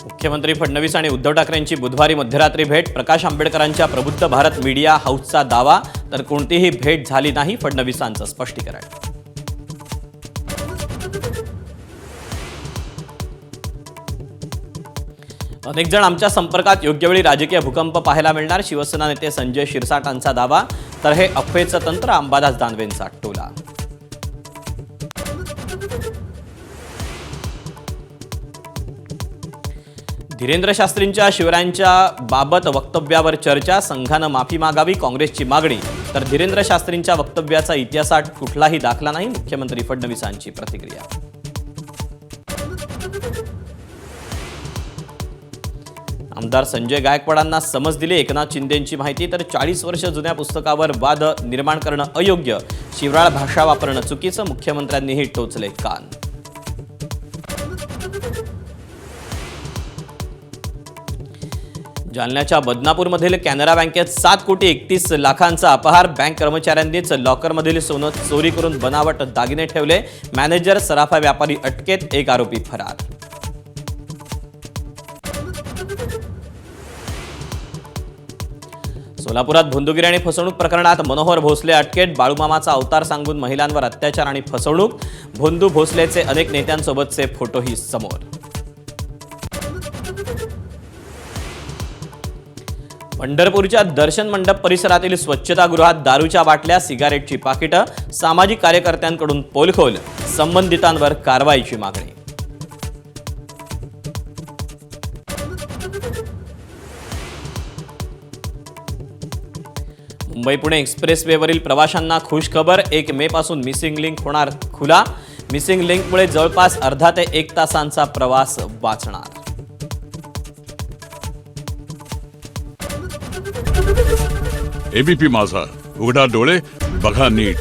मुख्यमंत्री फडणवीस आणि उद्धव ठाकरेंची बुधवारी मध्यरात्री भेट. प्रकाश आंबेडकरांच्या प्रबुद्ध भारत मीडिया हाऊसचा दावा, तर कोणतीही भेट झाली नाही, फडणवीसांचं स्पष्टीकरण. अनेक जण आमच्या संपर्कात योग्य वेळी राजकीय भूकंप पाहायला मिळणार, शिवसेना नेते संजय शिरसाटांचा दावा. तर हे अफवेचं तंत्र, अंबादास दानवेंचा टोला. धीरेंद्र शास्त्रींच्या शिवरायांच्या बाबत वक्तव्यावर चर्चा. संघानं माफी मागावी, काँग्रेसची मागणी. तर धीरेंद्र शास्त्रींच्या वक्तव्याचा इतिहासात कुठलाही दाखला नाही, मुख्यमंत्री फडणवीसांची प्रतिक्रिया. आमदार संजय गायकवाडांना समज दिली, एकनाथ शिंदेंची माहिती. तर 40 वर्ष जुन्या पुस्तकावर वाद निर्माण करणं अयोग्य, शिवराळ भाषा वापरणं चुकीचं, मुख्यमंत्र्यांनीही टोचले कान. जालन्याच्या बदनापूरमधील कॅनरा बँकेत 7,31,00,000चा अपहार. बँक कर्मचाऱ्यांनीच लॉकरमधील सोनं चोरी करून बनावट दागिने ठेवले. मॅनेजर, सराफा व्यापारी अटकेत, एक आरोपी फरार. सोलापुरात भोंदूगिरी आणि फसवणूक प्रकरणात मनोहर भोसले अटकेत. बाळूमामाचा अवतार सांगून महिलांवर अत्याचार आणि फसवणूक. भोंदू भोसलेचे अनेक नेत्यांसोबतचे फोटोही समोर. पंढरपूरच्या दर्शन मंडप परिसरातील स्वच्छतागृहात दारूच्या बाटल्या, सिगारेटची पाकिटं. सामाजिक कार्यकर्त्यांकडून पोलखोल, संबंधितांवर कारवाईची मागणी. मुंबई पुणे एक्सप्रेसवेवरील प्रवाशांना खुशखबर. 1 मे पासून मिसिंग लिंक होणार खुला. मिसिंग लिंकमुळे जवळपास अर्धा ते 1 तासांचा प्रवास वाचणार. एबीपी माझा, उघडा डोळे बघा नीट.